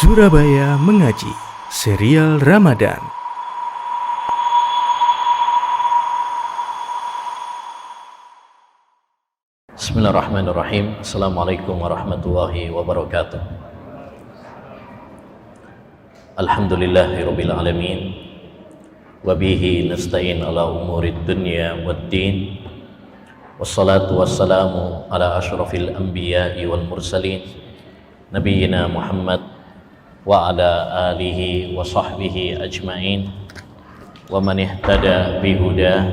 Surabaya Mengaji, serial Ramadan. Bismillahirrahmanirrahim. Assalamualaikum warahmatullahi wabarakatuh. Alhamdulillahirabbil alamin. Wa bihi nasta'in ala umurid dunya waddin. Wassalatu wassalamu ala asyrafil anbiya'i wal mursalin nabiyyina Muhammad wa ala alihi wa sahbihi ajma'in wa man ihtada bihuda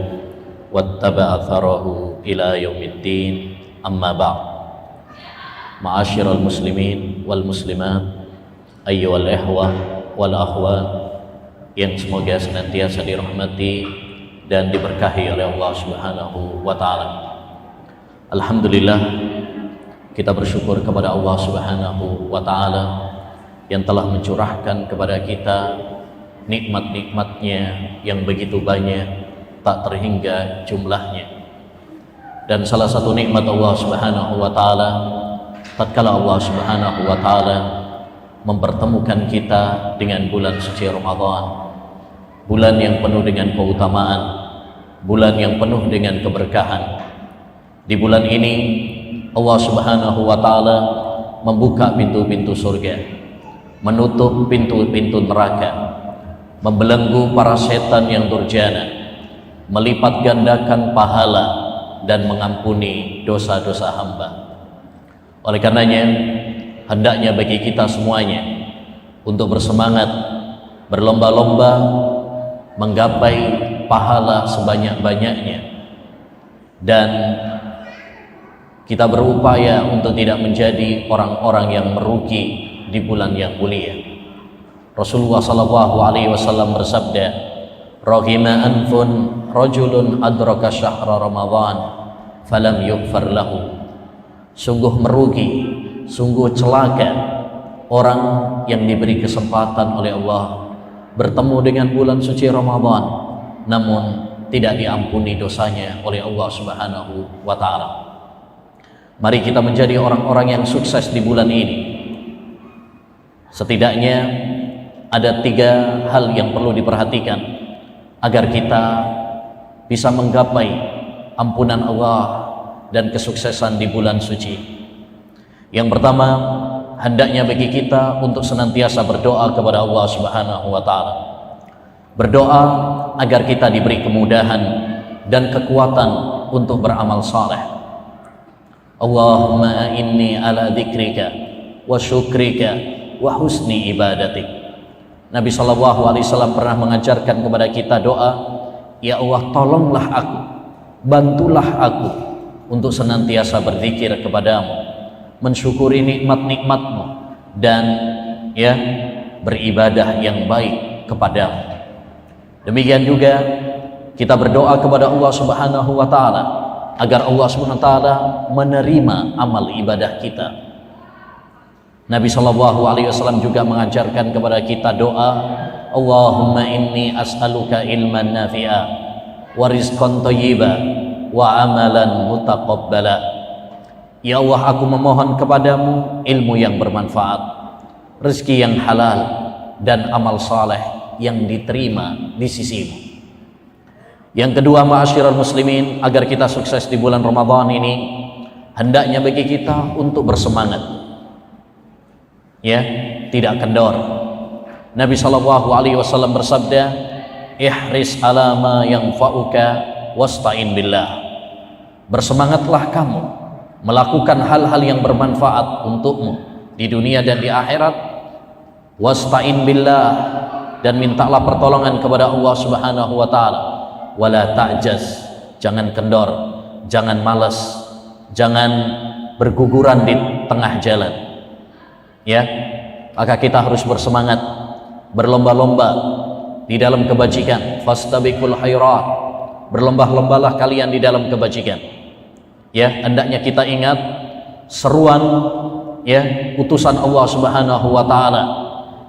wattaba'a atharahu ila yaumiddin. Amma ba'd. Ma'asyiral muslimin wal muslimat, ayyuhal ikhwah wal akhwat yang semoga senantiasa dirahmati dan diberkahi oleh Allah Subhanahu wa taala. Alhamdulillah, kita bersyukur kepada Allah Subhanahu wa taala yang telah mencurahkan kepada kita nikmat-nikmatnya yang begitu banyak, tak terhingga jumlahnya. Dan salah satu nikmat Allah Subhanahu wa taala, tatkala Allah Subhanahu wa taala mempertemukan kita dengan bulan suci Ramadan, bulan yang penuh dengan keutamaan, bulan yang penuh dengan keberkahan. Di bulan ini Allah Subhanahu wa taala membuka pintu-pintu surga, menutup pintu-pintu neraka, membelenggu para setan yang durjana, melipat gandakan pahala dan mengampuni dosa-dosa hamba. Oleh karenanya, hendaknya bagi kita semuanya untuk bersemangat, berlomba-lomba menggapai pahala sebanyak-banyaknya, dan kita berupaya untuk tidak menjadi orang-orang yang merugi di bulan yang mulia. Rasulullah sallallahu alaihi wasallam bersabda, "Rahima anfun rajulun adraka syahra Ramadan falam yughfar lahu." Sungguh merugi, sungguh celaka orang yang diberi kesempatan oleh Allah bertemu dengan bulan suci Ramadan, namun tidak diampuni dosanya oleh Allah Subhanahu wa taala. Mari kita menjadi orang-orang yang sukses di bulan ini. Setidaknya ada 3 hal yang perlu diperhatikan agar kita bisa menggapai ampunan Allah dan kesuksesan di bulan suci. Yang pertama, hendaknya bagi kita untuk senantiasa berdoa kepada Allah Subhanahu wa taala. Berdoa agar kita diberi kemudahan dan kekuatan untuk beramal saleh. Allahumma inni ala dzikrika wa syukrika wa husni ibadatik. Nabi SAW pernah mengajarkan kepada kita doa, ya Allah, tolonglah aku, bantulah aku untuk senantiasa berzikir kepadamu, mensyukuri nikmat-nikmatmu, dan beribadah yang baik kepadamu. Demikian juga kita berdoa kepada Allah Subhanahu wa taala agar Allah Subhanahu wa taala menerima amal ibadah kita. Nabi SAW juga mengajarkan kepada kita doa, Allahumma inni as'aluka ilman nafi'a wa rizqan thayyiba wa amalan mutaqabbala. Ya Allah, aku memohon kepadamu ilmu yang bermanfaat, rezeki yang halal, dan amal saleh yang diterima di sisimu. Yang kedua, ma'asyiral muslimin, agar kita sukses di bulan Ramadan ini, hendaknya bagi kita untuk bersemangat, tidak kendor. Nabi SAW bersabda, ihris ala ma yanfa'uka wasta'in billah. Bersemangatlah kamu melakukan hal-hal yang bermanfaat untukmu di dunia dan di akhirat. Wasta'in billah, dan mintalah pertolongan kepada Allah Subhanahu wa taala. Wala ta'jaz, jangan kendor, jangan malas, jangan berguguran di tengah jalan. Maka kita harus bersemangat, berlomba-lomba di dalam kebajikan. Fastabiqul khairat, berlomba-lombalah kalian di dalam kebajikan. Hendaknya kita ingat seruan utusan Allah Subhanahu wa taala,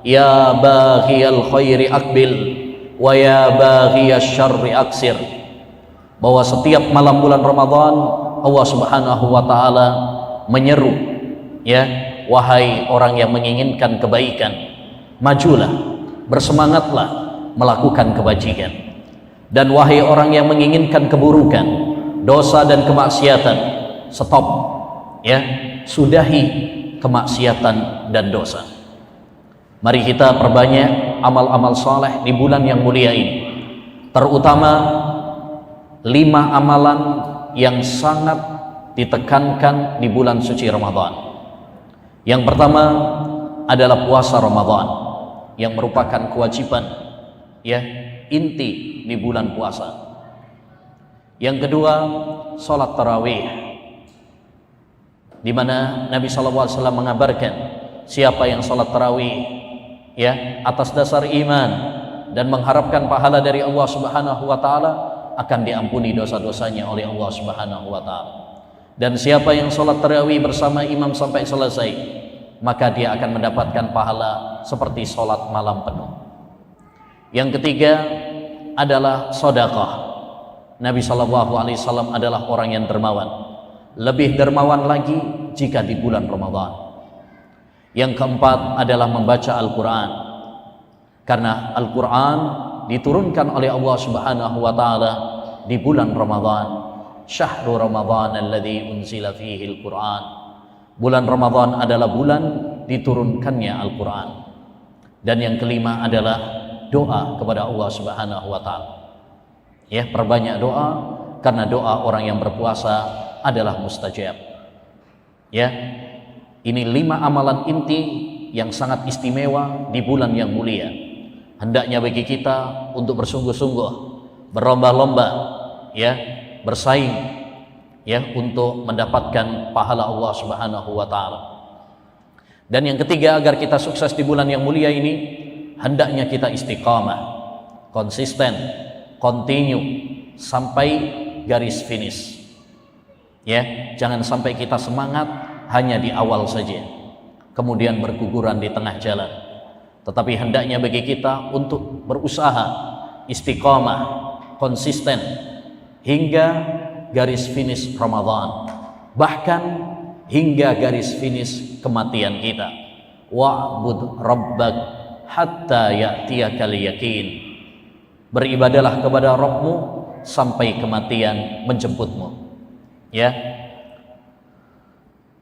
ya baghiyal khairi aqbil wa ya baghiyasy syarri aqsir. Bahwa setiap malam bulan Ramadan Allah Subhanahu wa taala menyeru, wahai orang yang menginginkan kebaikan, majulah, bersemangatlah melakukan kebajikan. Dan wahai orang yang menginginkan keburukan, dosa dan kemaksiatan, stop, ya, sudahi kemaksiatan dan dosa. Mari kita perbanyak amal-amal saleh di bulan yang mulia ini, terutama 5 amalan yang sangat ditekankan di bulan suci Ramadan. Yang pertama adalah puasa Ramadan, yang merupakan kewajiban, ya, inti di bulan puasa. Yang kedua, sholat tarawih, di mana Nabi SAW mengabarkan siapa yang sholat tarawih, ya, atas dasar iman dan mengharapkan pahala dari Allah Subhanahu wa taala, akan diampuni dosa-dosanya oleh Allah Subhanahu wa taala. Dan siapa yang sholat tarawih bersama imam sampai selesai, maka dia akan mendapatkan pahala seperti sholat malam penuh. Yang ketiga adalah sedekah. Nabi SAW adalah orang yang dermawan, lebih dermawan lagi jika di bulan Ramadan. Yang keempat adalah membaca Al-Quran, karena Al-Quran diturunkan oleh Allah Subhanahu wa taala di bulan Ramadan. Syahrul Ramadan alladzi unzila fihi Al-Quran. Bulan Ramadan adalah bulan diturunkannya Al-Quran. Dan yang kelima adalah doa kepada Allah Subhanahu wa taala. Ya, perbanyak doa, karena doa orang yang berpuasa adalah mustajab. Ya, ini 5 amalan inti yang sangat istimewa di bulan yang mulia. Hendaknya bagi kita untuk bersungguh-sungguh, berlomba-lomba, ya, bersaing, ya, untuk mendapatkan pahala Allah Subhanahu wa taala. Dan yang ketiga, agar kita sukses di bulan yang mulia ini, hendaknya kita istiqamah, konsisten, continue sampai garis finish. Ya, jangan sampai kita semangat hanya di awal saja, kemudian berguguran di tengah jalan. Tetapi hendaknya bagi kita untuk berusaha istiqamah, konsisten hingga garis finish Ramadan, bahkan hingga garis finish kematian kita. Wa'bud rabbak hatta ya'tiyakal yakin. Beribadalah kepada Rabbmu sampai kematian menjemputmu. Ya,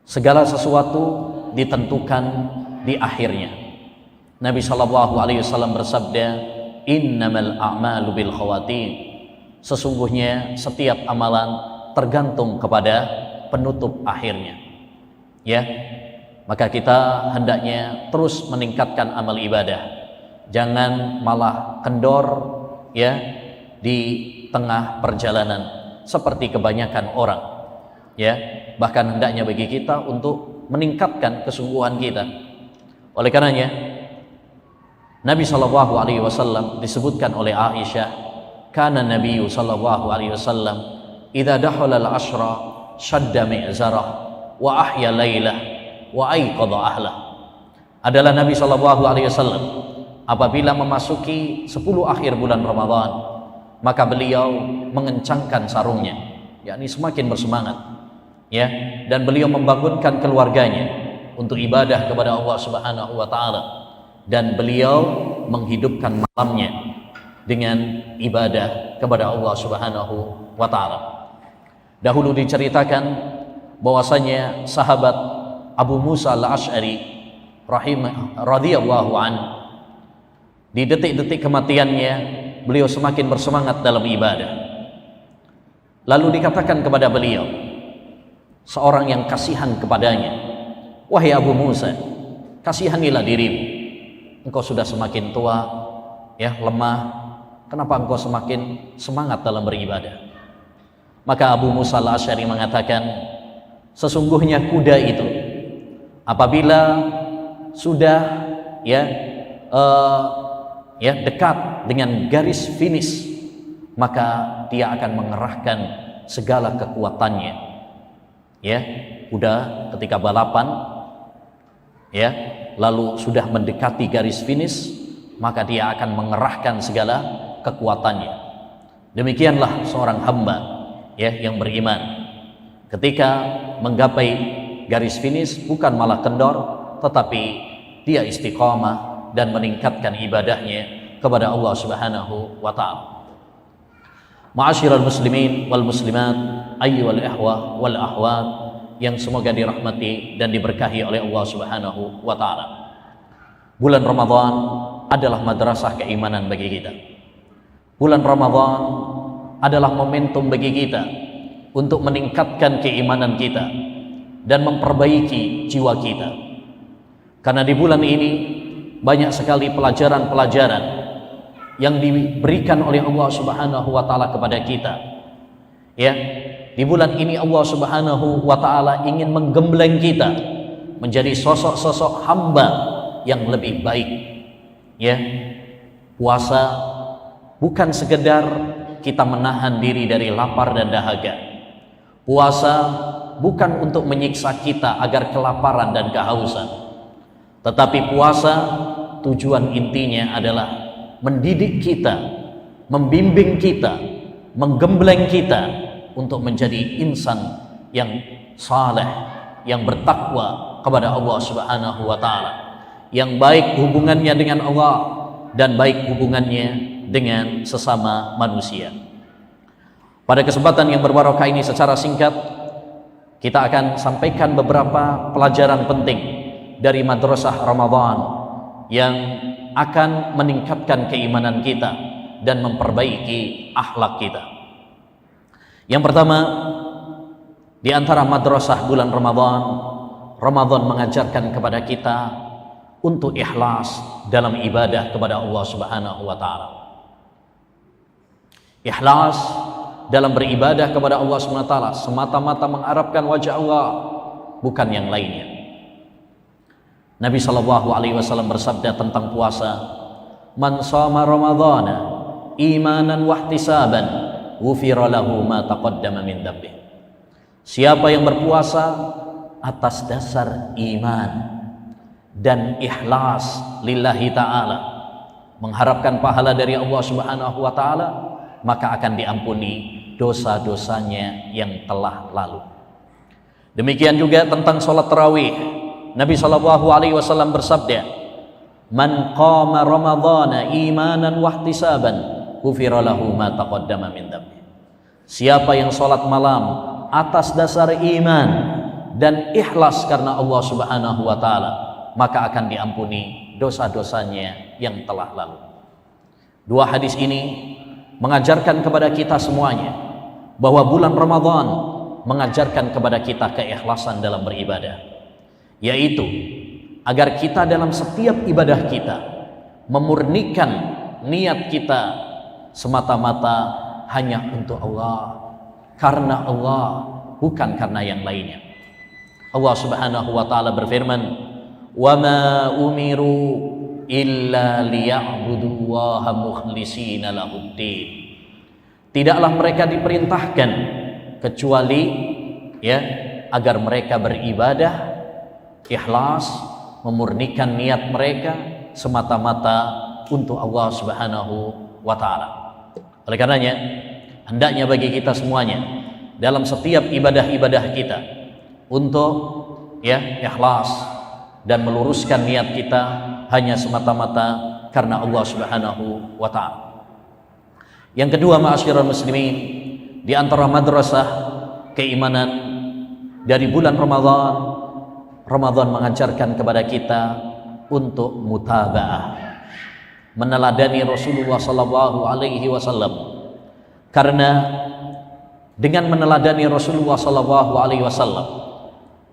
segala sesuatu ditentukan di akhirnya. Nabi SAW bersabda, innamal a'malu bil khawatim. Sesungguhnya setiap amalan tergantung kepada penutup akhirnya. Ya, maka kita hendaknya terus meningkatkan amal ibadah. Jangan malah kendor, ya, di tengah perjalanan seperti kebanyakan orang. Ya, bahkan hendaknya bagi kita untuk meningkatkan kesungguhan kita. Oleh karenanya Nabi SAW disebutkan oleh Aisyah, kana Nabi SAW idza dakhala al-ashra shadda mi'zarah wa ahya lailah wa aiqadha ahlah. Adalah Nabi SAW apabila memasuki 10 akhir bulan Ramadan, maka beliau mengencangkan sarungnya, yakni semakin bersemangat, ya, dan beliau membangunkan keluarganya untuk ibadah kepada Allah Subhanahu wa taala, dan beliau menghidupkan malamnya dengan ibadah kepada Allah Subhanahu wa taala. Dahulu diceritakan bahwasanya sahabat Abu Musa al-Asy'ari radhiyallahu anhu, di detik-detik kematiannya beliau semakin bersemangat dalam ibadah. Lalu dikatakan kepada beliau seorang yang kasihan kepadanya, wahai Abu Musa, kasihanilah dirimu, engkau sudah semakin tua, ya, lemah, kenapa engkau semakin semangat dalam beribadah? Maka Abu Musa al-Asy'ari mengatakan, sesungguhnya kuda itu apabila sudah dekat dengan garis finish, maka dia akan mengerahkan segala kekuatannya. Ya, kuda ketika balapan, ya, lalu sudah mendekati garis finish, maka dia akan mengerahkan segala kekuatannya. Demikianlah seorang hamba, ya, yang beriman, ketika menggapai garis finish bukan malah kendor, tetapi dia istiqamah, dan meningkatkan ibadahnya kepada Allah Subhanahu wa taala. Ma'asyiral muslimin wal muslimat, ayyuhal ikhwah wal akhwat yang semoga dirahmati dan diberkahi oleh Allah Subhanahu wa taala. Bulan Ramadan adalah madrasah keimanan bagi kita. Bulan Ramadan adalah momentum bagi kita untuk meningkatkan keimanan kita dan memperbaiki jiwa kita. Karena di bulan ini banyak sekali pelajaran-pelajaran yang diberikan oleh Allah Subhanahu wa taala kepada kita. Ya, di bulan ini Allah Subhanahu wa taala ingin menggembleng kita menjadi sosok-sosok hamba yang lebih baik. Ya. Puasa bukan sekedar kita menahan diri dari lapar dan dahaga. Puasa bukan untuk menyiksa kita agar kelaparan dan kehausan. Tetapi puasa tujuan intinya adalah mendidik kita, membimbing kita, menggembleng kita untuk menjadi insan yang saleh, yang bertakwa kepada Allah Subhanahu wa taala, yang baik hubungannya dengan Allah dan baik hubungannya dengan sesama manusia. Pada kesempatan yang berbarokah ini secara singkat kita akan sampaikan beberapa pelajaran penting dari madrasah Ramadan yang akan meningkatkan keimanan kita dan memperbaiki akhlak kita. Yang pertama, di antara madrasah bulan Ramadan, Ramadan mengajarkan kepada kita untuk ikhlas dalam ibadah kepada Allah Subhanahu wa taala. Ikhlas dalam beribadah kepada Allah Subhanahu wa taala semata-mata mengharapkan wajah Allah, bukan yang lainnya. Nabi sallallahu alaihi wasallam bersabda tentang puasa, "Man shama ramadhana imanan wa ihtisaban, ghufira lahu ma taqaddama min dhanbi." Siapa yang berpuasa atas dasar iman dan ikhlas lillahi ta'ala, mengharapkan pahala dari Allah Subhanahu wa ta'ala, maka akan diampuni dosa-dosanya yang telah lalu. Demikian juga tentang sholat tarawih. Nabi sallallahu alaihi wasallam bersabda, "Man qama ramadhana imanan wa ihtisaban, ghufira lahu ma taqaddama min dhanbi." Siapa yang sholat malam atas dasar iman dan ikhlas karena Allah Subhanahu wa taala, maka akan diampuni dosa-dosanya yang telah lalu. Dua hadis ini mengajarkan kepada kita semuanya bahwa bulan Ramadan mengajarkan kepada kita keikhlasan dalam beribadah, yaitu agar kita dalam setiap ibadah kita memurnikan niat kita semata-mata hanya untuk Allah, karena Allah, bukan karena yang lainnya. Allah Subhanahu wa taala berfirman, "Wa ma umiru illa liya'budullaha mukhlishina lahuddin." Tidaklah mereka diperintahkan kecuali agar mereka beribadah ikhlas, memurnikan niat mereka semata-mata untuk Allah Subhanahu wa taala. Oleh karenanya, hendaknya bagi kita semuanya dalam setiap ibadah-ibadah kita untuk ikhlas dan meluruskan niat kita hanya semata-mata karena Allah Subhanahu wa taala. Yang kedua, ma'asyiral muslimin, di antara madrasah keimanan dari bulan Ramadan, Ramadan mengajarkan kepada kita untuk mutaba'ah, meneladani Rasulullah sallallahu alaihi wasallam. Karena dengan meneladani Rasulullah sallallahu alaihi wasallam,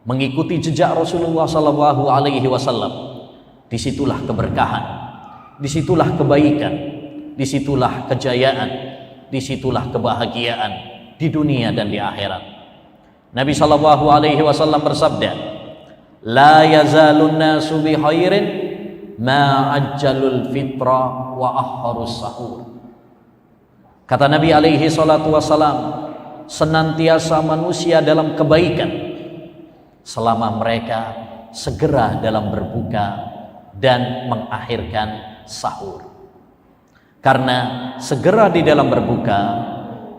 mengikuti jejak Rasulullah sallallahu alaihi wasallam, disitulah keberkahan, disitulah kebaikan, disitulah kejayaan, disitulah kebahagiaan di dunia dan di akhirat. Nabi sallallahu alaihi wasallam bersabda, "La yazalun nasu bi khairin ma ajjalul fitra wa akharus sahur." Kata Nabi alaihi salatu wasallam, senantiasa manusia dalam kebaikan selama mereka segera dalam berbuka dan mengakhirkan sahur. Karena segera di dalam berbuka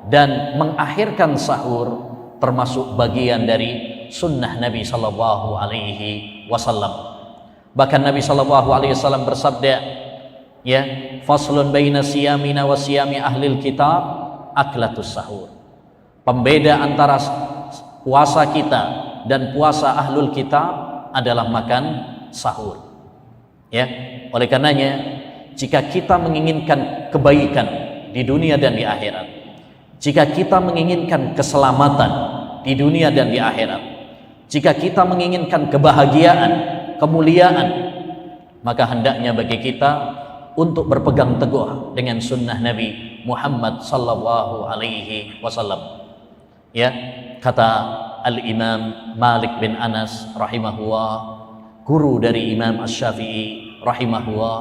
dan mengakhirkan sahur termasuk bagian dari sunnah Nabi sallallahu alaihi wasallam. Bahkan Nabi SAW bersabda, ya, faslun baina siyamina wa siyami ahlil kitab aklatus sahur. Pembeda antara puasa kita dan puasa ahlul kitab adalah makan sahur. Ya, oleh karenanya jika kita menginginkan kebaikan di dunia dan di akhirat, jika kita menginginkan keselamatan di dunia dan di akhirat, jika kita menginginkan kebahagiaan, kemuliaan, maka hendaknya bagi kita untuk berpegang teguh dengan sunnah Nabi Muhammad sallallahu alaihi wasallam. Ya, kata Al-Imam Malik bin Anas rahimahullah, guru dari Imam Asy-Syafi'i rahimahullah,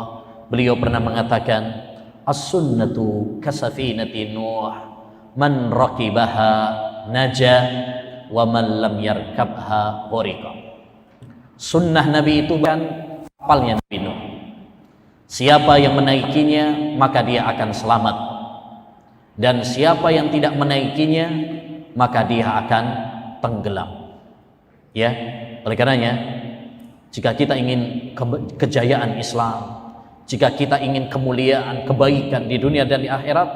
beliau pernah mengatakan, as-sunnatu kasafinati Nuh, man raqibaha naja wa man lam yarkabha ghariqa. Sunnah Nabi itu bukan kapalnya Nabi Nuh. Siapa yang menaikinya maka dia akan selamat, dan siapa yang tidak menaikinya maka dia akan tenggelam. Ya, oleh karenanya jika kita ingin kejayaan Islam, jika kita ingin kemuliaan, kebaikan di dunia dan di akhirat,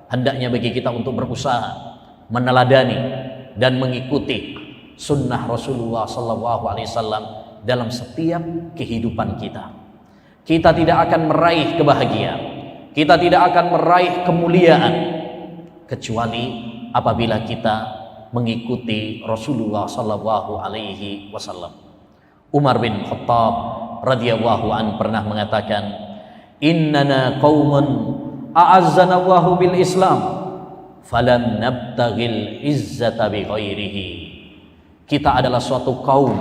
hendaknya bagi kita untuk berusaha meneladani dan mengikuti sunnah Rasulullah SAW dalam setiap kehidupan kita. Kita tidak akan meraih kebahagiaan, kita tidak akan meraih kemuliaan kecuali apabila kita mengikuti Rasulullah SAW. Umar bin Khattab radhiyallahu an pernah mengatakan, innana qaumun a'azzana Allahu bil Islam falam nabtaghil izzata bi ghairihi. Kita adalah suatu kaum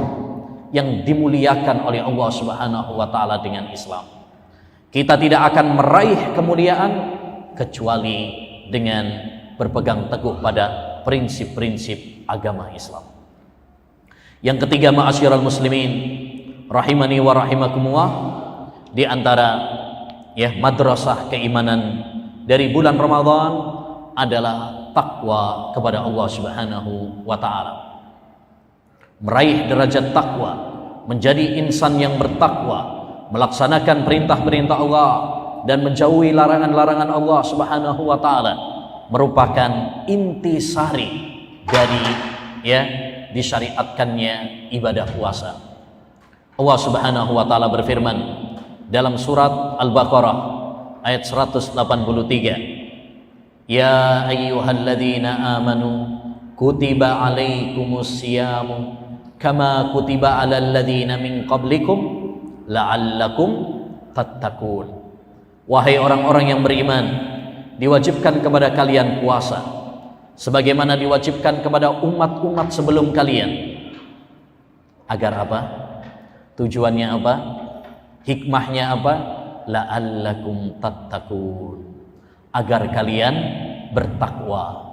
yang dimuliakan oleh Allah Subhanahu wa taala dengan Islam. Kita tidak akan meraih kemuliaan kecuali dengan berpegang teguh pada prinsip-prinsip agama Islam. Yang ketiga, ma'asyiral muslimin rahimani wa rahimakumullah, di antara ya madrasah keimanan dari bulan Ramadan adalah takwa kepada Allah Subhanahu wa taala. Meraih derajat takwa, menjadi insan yang bertakwa, melaksanakan perintah-perintah Allah dan menjauhi larangan-larangan Allah Subhanahu wa taala merupakan intisari dari ya disyariatkannya ibadah puasa. Allah Subhanahu wa taala berfirman dalam surat Al-Baqarah ayat 183, ya ayyuhalladzina amanu kutiba alaikumus siyamu kama kutiba alal ladzina min qablikum la'allakum tattaqun. Wahai orang-orang yang beriman, diwajibkan kepada kalian puasa sebagaimana diwajibkan kepada umat-umat sebelum kalian. Agar apa? Tujuannya apa? Hikmahnya apa? La'allakum tattaqun, agar kalian bertakwa.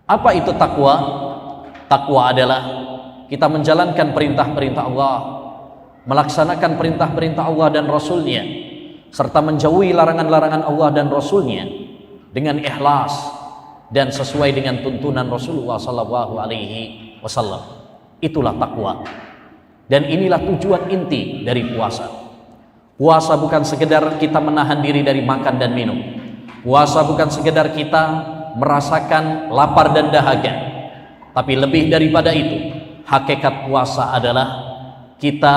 Apa itu takwa? Takwa adalah kita menjalankan perintah-perintah Allah, melaksanakan perintah-perintah Allah dan Rasul-Nya, serta menjauhi larangan-larangan Allah dan Rasul-Nya dengan ikhlas dan sesuai dengan tuntunan Rasulullah SAW. Itulah takwa. Dan inilah tujuan inti dari puasa. Puasa bukan sekedar kita menahan diri dari makan dan minum. Puasa bukan sekedar kita merasakan lapar dan dahaga. Tapi lebih daripada itu, hakikat puasa adalah kita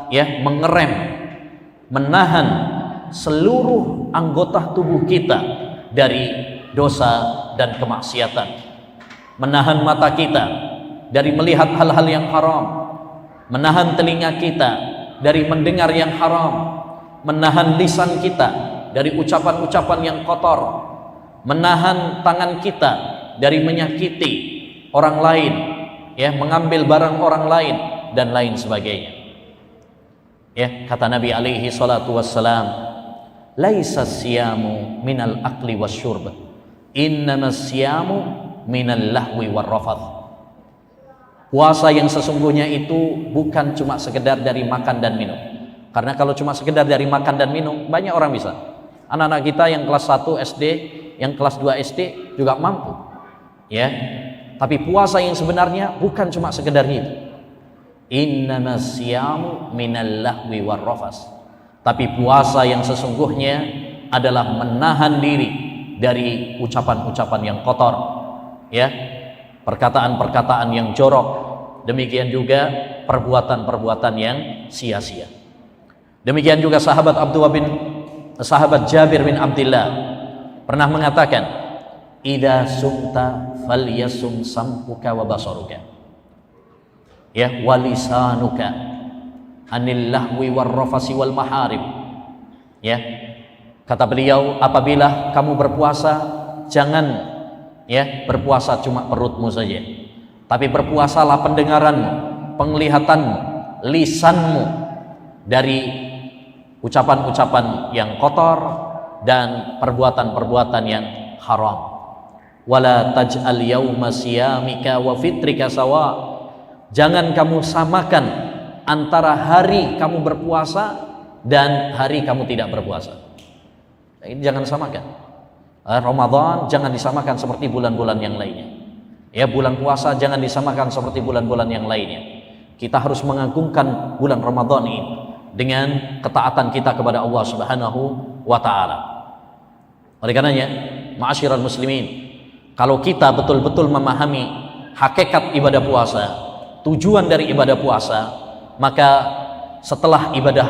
ya mengerem, menahan seluruh anggota tubuh kita dari dosa dan kemaksiatan, menahan mata kita dari melihat hal-hal yang haram, menahan telinga kita dari mendengar yang haram, menahan lisan kita dari ucapan-ucapan yang kotor, menahan tangan kita dari menyakiti orang lain, ya, mengambil barang orang lain dan lain sebagainya. Ya, kata Nabi alaihi salatu wassalam, laisa siyamu minal akli wasyurb, innamas siyamu minal lahwi warrafath. Puasa yang sesungguhnya itu bukan cuma sekedar dari makan dan minum. Karena kalau cuma sekedar dari makan dan minum, banyak orang bisa. Anak-anak kita yang kelas 1 SD, yang kelas 2 SD juga mampu. Ya. Tapi puasa yang sebenarnya bukan cuma sekedar itu. Innamas siyamu minal lahwi war rafas. Tapi puasa yang sesungguhnya adalah menahan diri dari ucapan-ucapan yang kotor, ya, perkataan-perkataan yang jorok, demikian juga perbuatan-perbuatan yang sia-sia. Demikian juga sahabat Jabir bin Abdullah pernah mengatakan, idza sumta falyasum sam'uka wa basaruka, ya, walisanuka anil lahwi war rafasi wal maharib. Ya, kata beliau, apabila kamu berpuasa, jangan ya berpuasa cuma perutmu saja, tapi berpuasalah pendengaranmu, penglihatanmu, lisanmu dari ucapan-ucapan yang kotor dan perbuatan-perbuatan yang haram. Wala taj'al yauma siyamika wa fitrika sawa. Jangan kamu samakan antara hari kamu berpuasa dan hari kamu tidak berpuasa. Ini jangan samakan. Ramadan jangan disamakan seperti bulan-bulan yang lainnya. Ya, bulan puasa jangan disamakan seperti bulan-bulan yang lainnya. Kita harus mengagungkan bulan Ramadan ini dengan ketaatan kita kepada Allah Subhanahu wa taala. Oleh karenanya, ma'asyiral muslimin, kalau kita betul-betul memahami hakikat ibadah puasa, tujuan dari ibadah puasa, maka setelah ibadah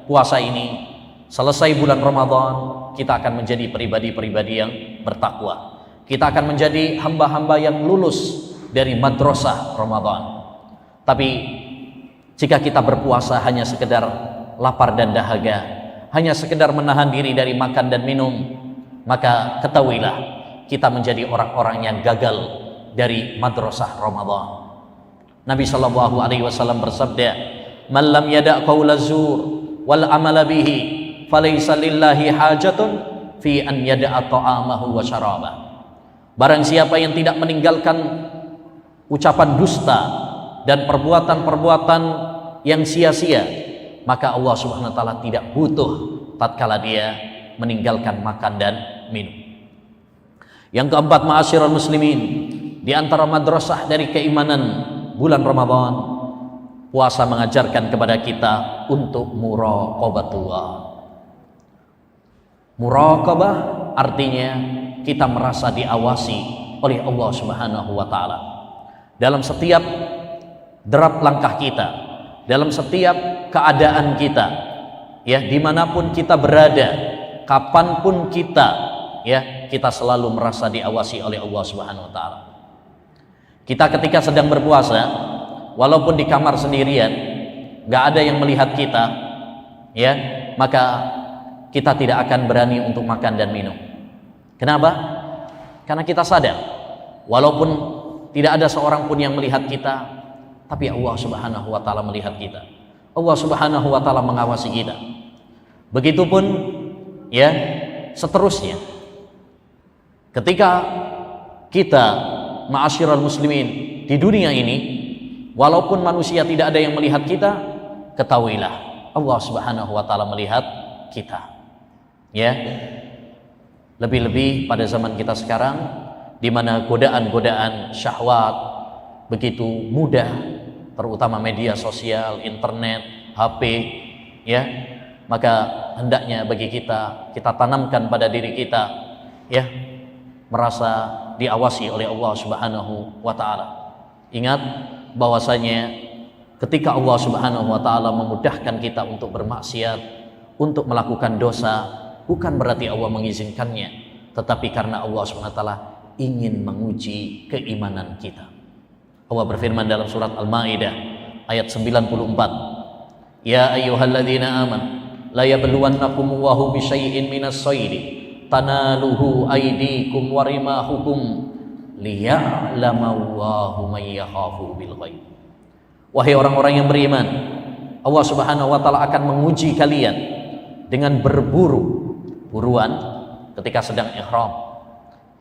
puasa ini selesai bulan Ramadan, kita akan menjadi pribadi-pribadi yang bertakwa. Kita akan menjadi hamba-hamba yang lulus dari madrasah Ramadan. Tapi jika kita berpuasa hanya sekedar lapar dan dahaga, hanya sekedar menahan diri dari makan dan minum, maka ketahuilah kita menjadi orang-orang yang gagal dari madrasah Ramadan. Nabi sallallahu alaihi wasallam bersabda, "Man lam yada' qaula zur wal amala bihi, falaysa lillahi hajatun fi an yada'a ta'amahu wa syarabah." Barang siapa yang tidak meninggalkan ucapan dusta dan perbuatan-perbuatan yang sia-sia, maka Allah Subhanahu wa taala tidak butuh tatkala dia meninggalkan makan dan minum. Yang keempat, ma'asyiral muslimin, di antara madrasah dari keimanan bulan Ramadan, puasa mengajarkan kepada kita untuk muraqabatullah. Muraqabah artinya kita merasa diawasi oleh Allah Subhanahu wa taala dalam setiap derap langkah kita, dalam setiap keadaan kita, ya, dimanapun kita berada, kapanpun kita, ya, kita selalu merasa diawasi oleh Allah Subhanahu wa taala. Kita ketika sedang berpuasa, walaupun di kamar sendirian, nggak ada yang melihat kita, ya, maka kita tidak akan berani untuk makan dan minum. Kenapa? Karena kita sadar, walaupun tidak ada seorang pun yang melihat kita, tapi Allah Subhanahu wa taala melihat kita. Allah Subhanahu wa taala mengawasi kita. Begitupun, ya, seterusnya. Ketika kita, ma'asyiral muslimin, di dunia ini, walaupun manusia tidak ada yang melihat kita, ketahuilah Allah Subhanahu wa taala melihat kita. Ya. Lebih-lebih pada zaman kita sekarang, di mana godaan-godaan syahwat begitu mudah, terutama media sosial, internet, HP, ya, maka hendaknya bagi kita tanamkan pada diri kita, ya, merasa diawasi oleh Allah Subhanahu wa taala. Ingat bahwasanya ketika Allah Subhanahu wa taala memudahkan kita untuk bermaksiat, untuk melakukan dosa, bukan berarti Allah mengizinkannya, tetapi karena Allah Subhanahu wa taala ingin menguji keimanan kita. Allah berfirman dalam surat Al-Maidah ayat 94, "Ya ayyuhalladzina amanu la yabluwannakum Allahu bisyai'in minas shaidi tanaluhu aydikum wa rimahukum liya'lamallahu man yakhafu bil ghaib." Wahai orang-orang yang beriman, Allah Subhanahu wa taala akan menguji kalian dengan buruan ketika sedang ihram,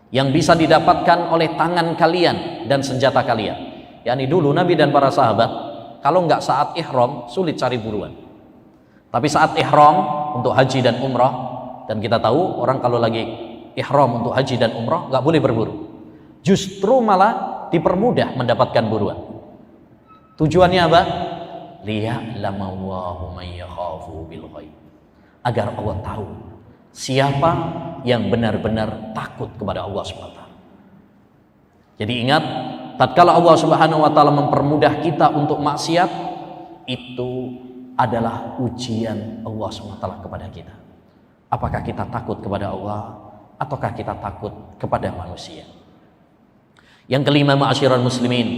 yang bisa didapatkan oleh tangan kalian dan senjata kalian. Yani dulu Nabi dan para sahabat kalau nggak saat ihram sulit cari buruan, tapi saat ihram untuk haji dan umrah, dan kita tahu orang kalau lagi ihram untuk haji dan umrah nggak boleh berburu, justru malah dipermudah mendapatkan buruan. Tujuannya apa? liya'lamallahu man yakhafu bil ghaib, agar Allah tahu siapa yang benar-benar takut kepada Allah SWT. Jadi ingat, tatkala Allah Subhanahu wa taala mempermudah kita untuk maksiat, itu adalah ujian Allah SWT kepada kita. Apakah kita takut kepada Allah ataukah kita takut kepada manusia? Yang kelima, ma'asyiral muslimin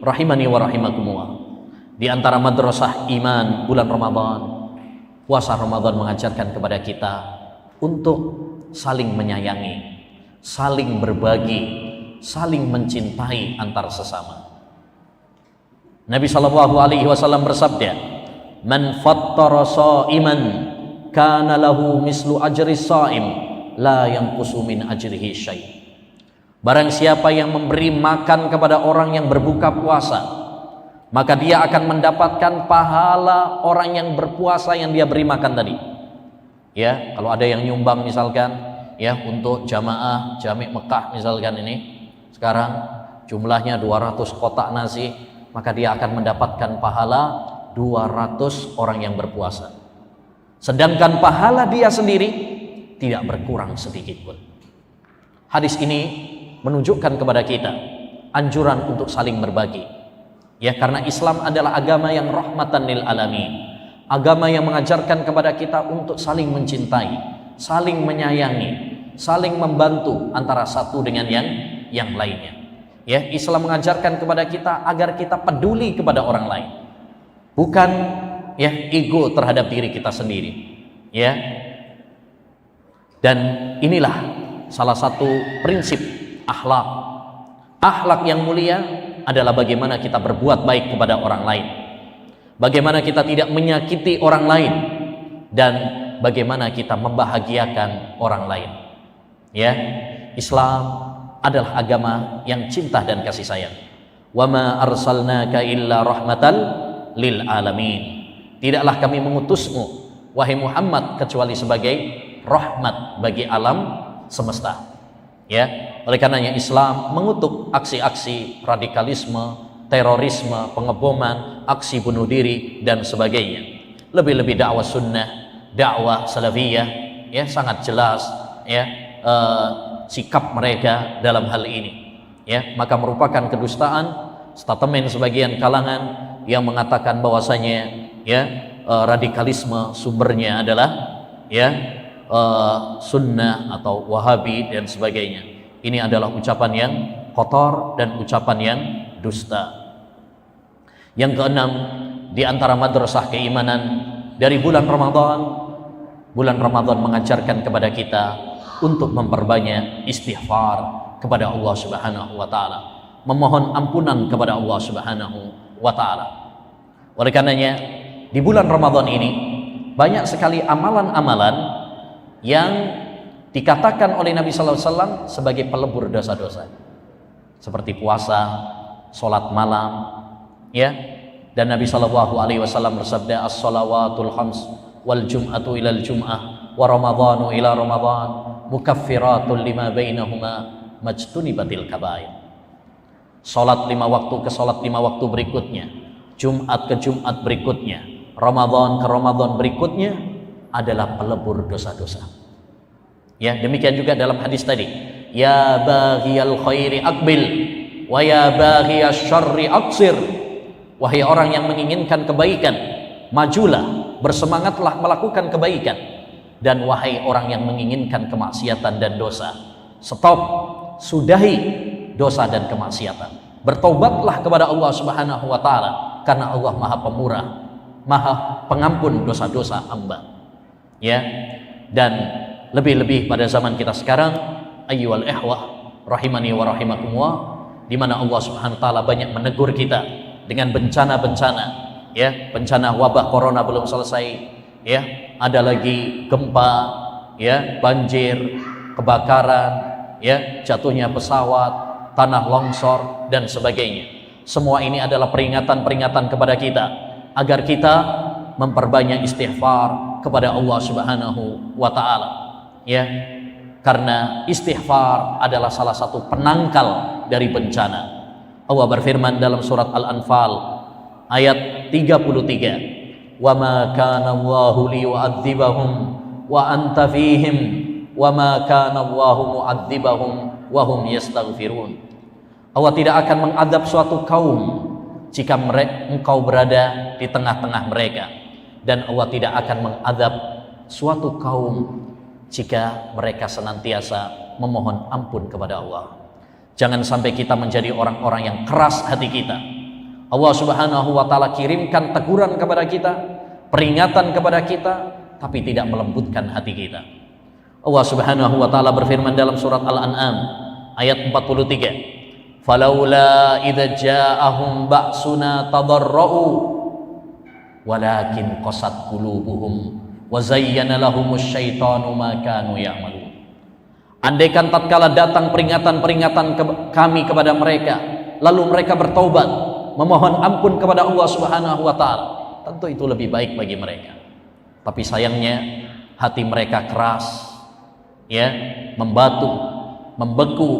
rahimani wa rahimakumullah, di antara madrasah iman bulan Ramadan, puasa Ramadan mengajarkan kepada kita untuk saling menyayangi, saling berbagi, saling mencintai antar sesama. Nabi SAW bersabda, "Man fattara sha'iman kana lahu mislu ajri sha'im la yanqusu min ajrihi syai'." Barang siapa yang memberi makan kepada orang yang berbuka puasa, maka dia akan mendapatkan pahala orang yang berpuasa yang dia beri makan tadi. Ya, kalau ada yang nyumbang misalkan ya untuk jamaah Jami' Mekah misalkan ini, sekarang jumlahnya 200 kotak nasi, maka dia akan mendapatkan pahala 200 orang yang berpuasa. Sedangkan pahala dia sendiri tidak berkurang sedikit pun. Hadis ini menunjukkan kepada kita anjuran untuk saling berbagi. Ya, karena Islam adalah agama yang rahmatan lil alamin. Agama yang mengajarkan kepada kita untuk saling mencintai, saling menyayangi, saling membantu antara satu dengan yang lainnya. Ya, Islam mengajarkan kepada kita agar kita peduli kepada orang lain, bukan ya ego terhadap diri kita sendiri. Ya, dan inilah salah satu prinsip akhlak. Akhlak yang mulia adalah bagaimana kita berbuat baik kepada orang lain, bagaimana kita tidak menyakiti orang lain, dan bagaimana kita membahagiakan orang lain. Ya, Islam adalah agama yang cinta dan kasih sayang. Wa ma arsalnaka illa rahmatan lil alamin. Tidaklah kami mengutusmu wahai Muhammad kecuali sebagai rahmat bagi alam semesta. Ya, oleh karenanya Islam mengutuk aksi-aksi radikalisme, terorisme, pengeboman, aksi bunuh diri dan sebagainya. Lebih-lebih dakwah sunnah, dakwah salafiyah, ya sangat jelas ya sikap mereka dalam hal ini. Ya, maka merupakan kedustaan statement sebagian kalangan yang mengatakan bahwasanya ya radikalisme sumbernya adalah ya sunnah atau wahabi dan sebagainya. Ini adalah ucapan yang kotor dan ucapan yang dusta. Yang keenam, di antara madrasah keimanan dari bulan Ramadan mengajarkan kepada kita untuk memperbanyak istighfar kepada Allah Subhanahu wa taala, memohon ampunan kepada Allah Subhanahu wa taala. Oleh karenanya di bulan Ramadan ini banyak sekali amalan-amalan yang dikatakan oleh Nabi sallallahu alaihi wasallam sebagai pelebur dosa-dosa. Seperti puasa, salat malam, ya. Dan Nabi sallallahu alaihi wasallam bersabda, "As-shalawatul khams wal jum'atu ilal jum'ah wa ramadhanu ila ramadhan mukaffiratun lima bainahuma majtunibatil kabair." Salat 5 waktu ke salat 5 waktu berikutnya, Jumat ke Jumat berikutnya, Ramadan ke Ramadan berikutnya adalah pelebur dosa-dosa. Ya, demikian juga dalam hadis tadi, ya baghiyal khairi aqbil wa ya baghiyasy syarri aqsir. Wahai orang yang menginginkan kebaikan, majulah, bersemangatlah melakukan kebaikan. Dan wahai orang yang menginginkan kemaksiatan dan dosa, stop, sudahi dosa dan kemaksiatan. Bertobatlah kepada Allah Subhanahu wa taala, karena Allah Maha Pemurah, Maha Pengampun dosa-dosa hamba. Ya. Dan lebih-lebih pada zaman kita sekarang, ayyuhal ikhwah rahimani wa rahimakumullah, di mana Allah Subhanahu wa taala banyak menegur kita dengan bencana-bencana, ya, bencana wabah corona belum selesai, ya, ada lagi gempa, ya, banjir, kebakaran, ya, jatuhnya pesawat, tanah longsor dan sebagainya. Semua ini adalah peringatan-peringatan kepada kita agar kita memperbanyak istighfar kepada Allah Subhanahu wa taala, ya. Karena istighfar adalah salah satu penangkal dari bencana. Allah berfirman dalam surat Al-Anfal ayat 33. Wa ma kana Allahu liyu'adzibahum wa anta fihim wa ma kana Allahu mu'adzibahum wa hum yastaghfirun. Allah tidak akan mengadab suatu kaum jika engkau berada di tengah-tengah mereka, dan Allah tidak akan mengadab suatu kaum jika mereka senantiasa memohon ampun kepada Allah. Jangan sampai kita menjadi orang-orang yang keras hati kita. Allah Subhanahu wa taala kirimkan teguran kepada kita, peringatan kepada kita, tapi tidak melembutkan hati kita. Allah Subhanahu wa taala berfirman dalam surat Al-An'am ayat 43. Falaula idza ja'ahum ba'suna tadarra'u walakin qasat qulubuhum wa zayyana lahumus syaitanu ma kanu ya'malun. Andaikan tatkala datang peringatan-peringatan kami kepada mereka, lalu mereka bertaubat, memohon ampun kepada Allah Subhanahu wa taala, tentu itu lebih baik bagi mereka. Tapi sayangnya hati mereka keras, ya, membatu, membeku,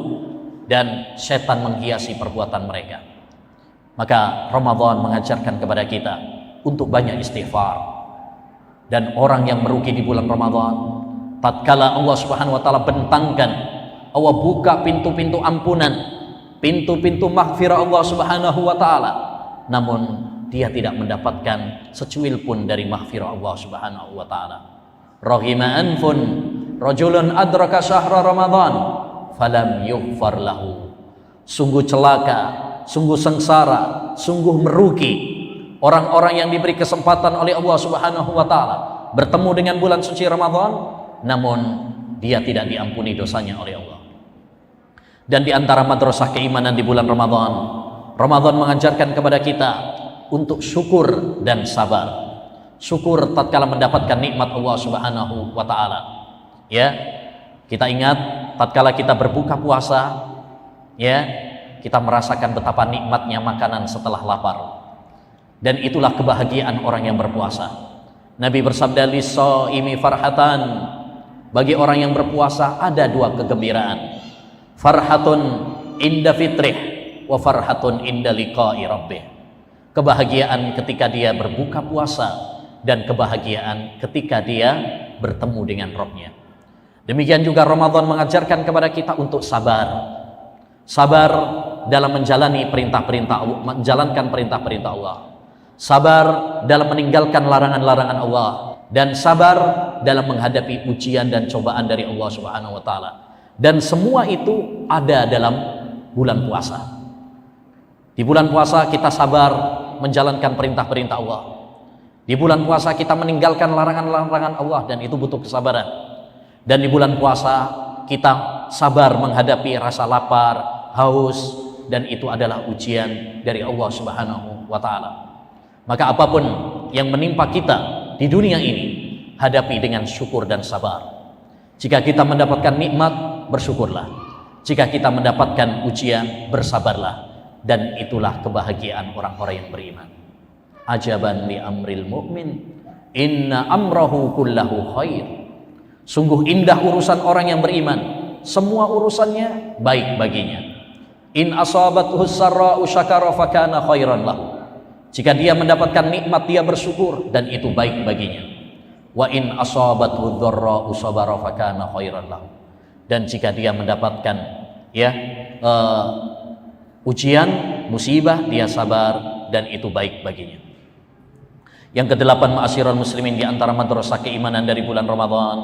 dan setan menghiasi perbuatan mereka. Maka Ramadan mengajarkan kepada kita untuk banyak istighfar. Dan orang yang merugi di bulan Ramadan, tatkala Allah Subhanahu wa taala bentangkan, Allah buka pintu-pintu ampunan, pintu-pintu maghfirah Allah Subhanahu wa taala, namun dia tidak mendapatkan secuil pun dari maghfirah Allah Subhanahu wa taala. Rahima anfun rajulun adraka syahra Ramadan falam yughfar lahu. Sungguh celaka, sungguh sengsara, sungguh merugi orang-orang yang diberi kesempatan oleh Allah Subhanahu wa taala bertemu dengan bulan suci Ramadan, namun dia tidak diampuni dosanya oleh Allah. Dan di antara madrasah keimanan di bulan Ramadan, Ramadan mengajarkan kepada kita untuk syukur dan sabar. Syukur tatkala mendapatkan nikmat Allah Subhanahu wa taala. Ya, kita ingat tatkala kita berbuka puasa, ya, kita merasakan betapa nikmatnya makanan setelah lapar. Dan itulah kebahagiaan orang yang berpuasa. Nabi bersabda, lis-shaimi farhatan, bagi orang yang berpuasa ada dua kegembiraan. Farhatun inda fitrih wa farhatun inda liqa'i rabbih. Kebahagiaan ketika dia berbuka puasa dan kebahagiaan ketika dia bertemu dengan Rabb-Nya. Demikian juga Ramadan mengajarkan kepada kita untuk sabar. Sabar dalam menjalani perintah-perintah Allah, menjalankan perintah-perintah Allah. Sabar dalam meninggalkan larangan-larangan Allah, dan sabar dalam menghadapi ujian dan cobaan dari Allah Subhanahu wa taala. Dan semua itu ada dalam bulan puasa. Di bulan puasa kita sabar menjalankan perintah-perintah Allah. Di bulan puasa kita meninggalkan larangan-larangan Allah, dan itu butuh kesabaran. Dan di bulan puasa kita sabar menghadapi rasa lapar, haus, dan itu adalah ujian dari Allah Subhanahu wa taala. Maka apapun yang menimpa kita di dunia ini, hadapi dengan syukur dan sabar. Jika kita mendapatkan nikmat, bersyukurlah. Jika kita mendapatkan ujian, bersabarlah. Dan itulah kebahagiaan orang-orang yang beriman. Ajaban li amril mu'min, inna amrahu kullahu khair. Sungguh indah urusan orang yang beriman, semua urusannya baik baginya. In asabathu sarra'u syakara fakana khairan lahu. Jika dia mendapatkan nikmat, dia bersyukur, dan itu baik baginya. Wa in asabathu dharra'u sabara fakana khairan lahu. Dan jika dia mendapatkan ujian, musibah, dia sabar, dan itu baik baginya. Yang kedelapan, ma'asyiral muslimin, di antara madrasah keimanan dari bulan Ramadan,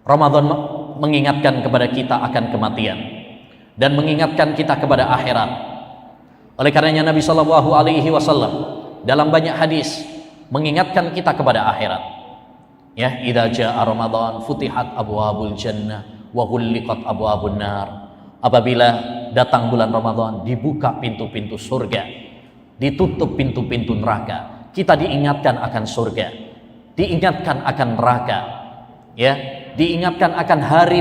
Ramadan mengingatkan kepada kita akan kematian dan mengingatkan kita kepada akhirat. Oleh karenanya Nabi Shallallahu Alaihi Wasallam dalam banyak hadis mengingatkan kita kepada akhirat. Ya, idza jaa Ramadan futihat abwabul jannah wa ghulliqat abwabun nar. Apabila datang bulan Ramadan, dibuka pintu-pintu surga, ditutup pintu-pintu neraka. Kita diingatkan akan surga, diingatkan akan neraka, ya, diingatkan akan hari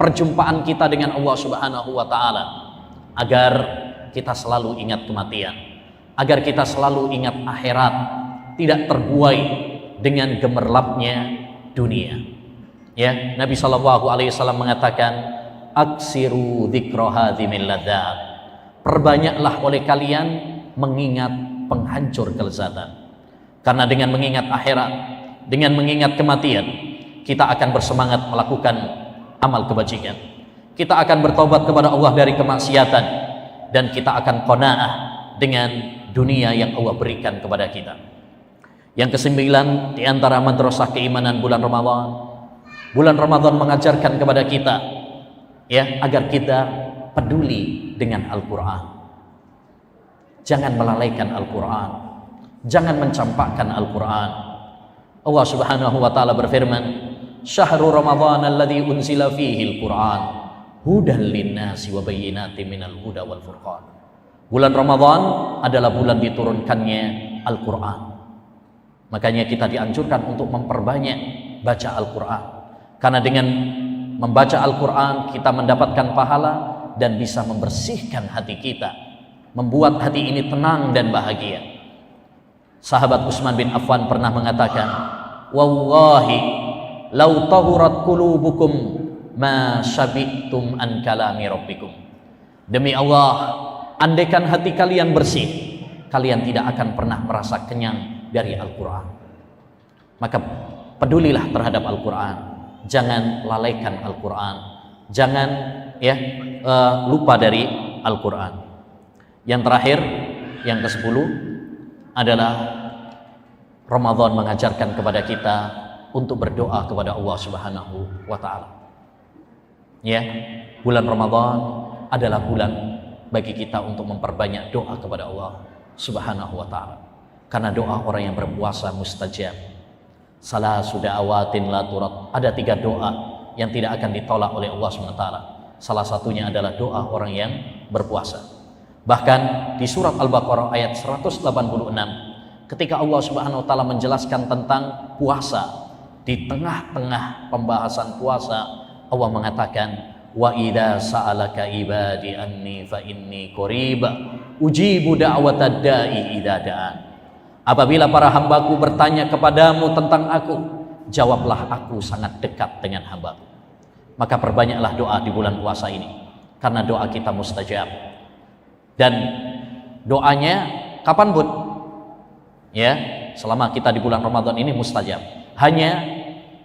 perjumpaan kita dengan Allah Subhanahu wa taala, agar kita selalu ingat kematian, agar kita selalu ingat akhirat, tidak terbuai dengan gemerlapnya dunia. Ya, Nabi Shallallahu Alaihi Wasallam mengatakan, aksiru dzikra hadzimil ladzat. Perbanyaklah oleh kalian mengingat penghancur kelezatan. Karena dengan mengingat akhirat, dengan mengingat kematian, kita akan bersemangat melakukan amal kebajikan. Kita akan bertobat kepada Allah dari kemaksiatan, dan kita akan qanaah dengan dunia yang Allah berikan kepada kita. Yang kesembilan, di antara madrasah keimanan bulan Ramadan. Bulan Ramadan mengajarkan kepada kita agar kita peduli dengan Al-Quran. Jangan melalaikan Al-Quran, jangan mencampakkan Al-Quran. Allah Subhanahu wa taala berfirman, "Syahrul Ramadan alladzi unzila fihi Al-Quran hudan linnasi wa bayyinatin minal huda wal furqan." Bulan Ramadan adalah bulan diturunkannya Al-Quran. Makanya kita dianjurkan untuk memperbanyak baca Al-Quran. Karena dengan membaca Al-Quran kita mendapatkan pahala dan bisa membersihkan hati kita, membuat hati ini tenang dan bahagia. Sahabat Utsman bin Affan pernah mengatakan, "Wallahi lau tahurat qulubukum ma syabi'tum an kalami rabbikum." Demi Allah, andaikan hati kalian bersih, kalian tidak akan pernah merasa kenyang dari Al-Quran. Maka pedulilah terhadap Al-Quran, jangan lalaikan Al-Quran, jangan lupa dari Al-Quran. Yang terakhir, yang ke-10 adalah Ramadan mengajarkan kepada kita untuk berdoa kepada Allah Subhanahu wa taala. Bulan Ramadan adalah bulan bagi kita untuk memperbanyak doa kepada Allah Subhanahu wa taala. Karena doa orang yang berpuasa mustajab. Salasu da'awatin la turad. Ada 3 doa yang tidak akan ditolak oleh Allah Subhanahu wa taala. Salah satunya adalah doa orang yang berpuasa. Bahkan di surat Al-Baqarah ayat 186, ketika Allah Subhanahu wa taala menjelaskan tentang puasa, di tengah-tengah pembahasan puasa, Allah mengatakan, "Wa idza sa'alaka ibadi anni fa inni qarib ujibu da'watad da'i idza da'an." Apabila para hambaku bertanya kepadamu tentang aku, jawablah aku sangat dekat dengan hambaku. Maka perbanyaklah doa di bulan puasa ini, karena doa kita mustajab. Dan doanya kapan bud? Selama kita di bulan Ramadan ini mustajab. Hanya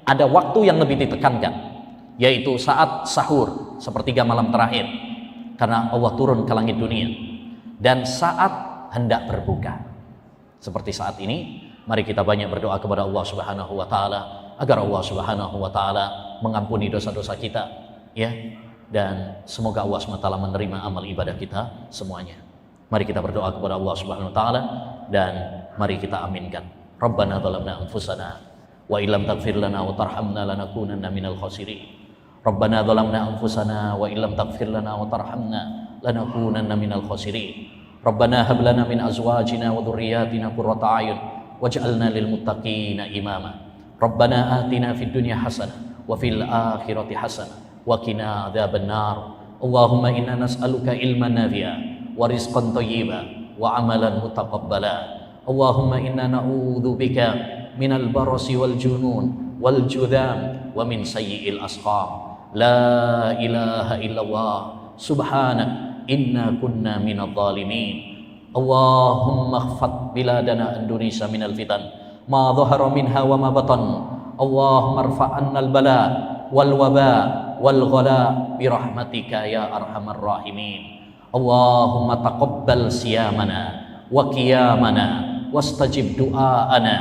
ada waktu yang lebih ditekankan, yaitu saat sahur, sepertiga malam terakhir, karena Allah turun ke langit dunia, dan saat hendak berbuka. Seperti saat ini, mari kita banyak berdoa kepada Allah Subhanahu wa taala agar Allah Subhanahu wa taala mengampuni dosa-dosa kita, dan semoga Allah SWT menerima amal ibadah kita semuanya. Mari kita berdoa kepada Allah Subhanahu wa taala dan mari kita aminkan. Rabbana zalamna anfusana wa illam taghfir lana wa tarhamna lanakunanna minal khasirin. Rabbana zalamna anfusana wa illam taghfir lana wa tarhamna lanakunanna minal khasirin. Rabbana hab lana min azwajina wa dhurriyyatina qurrata a'yun waj'alna lil muttaqina imama. Rabbana atina fid dunya hasanah wa fil akhirati hasanah wa qina adzabannar. Allahumma inna nas'aluka ilman nafi'a wa rizqan thayyiban wa amalan mutaqabbala. Allahumma inna na'udzubika minal barasi wal junun wal judham wa min sayyi'il asqam. La ilaha illallah subhanak inna kunna minadh dhalimin. Allahumma khfat biladana Indonesia minal fitan ma dhahara minha wa ma batan. Allahumma rfa'anna al-bala wal waba wal ghala bi rahmatika ya arhamar rahimin. Allahumma taqabbal siyamana wa qiyamana wastajib du'aana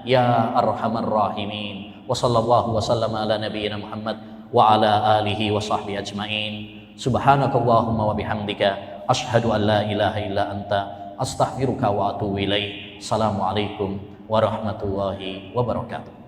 ya arhamar rahimin. Wa sallallahu wa sallama ala nabiyyina Muhammad wa ala alihi wa sahbihi ajmain. Subhanakallahumma wa bihamdika asyhadu an la ilaha illa anta astaghfiruka wa atubu ilaik. Assalamualaikum warahmatullahi wabarakatuh.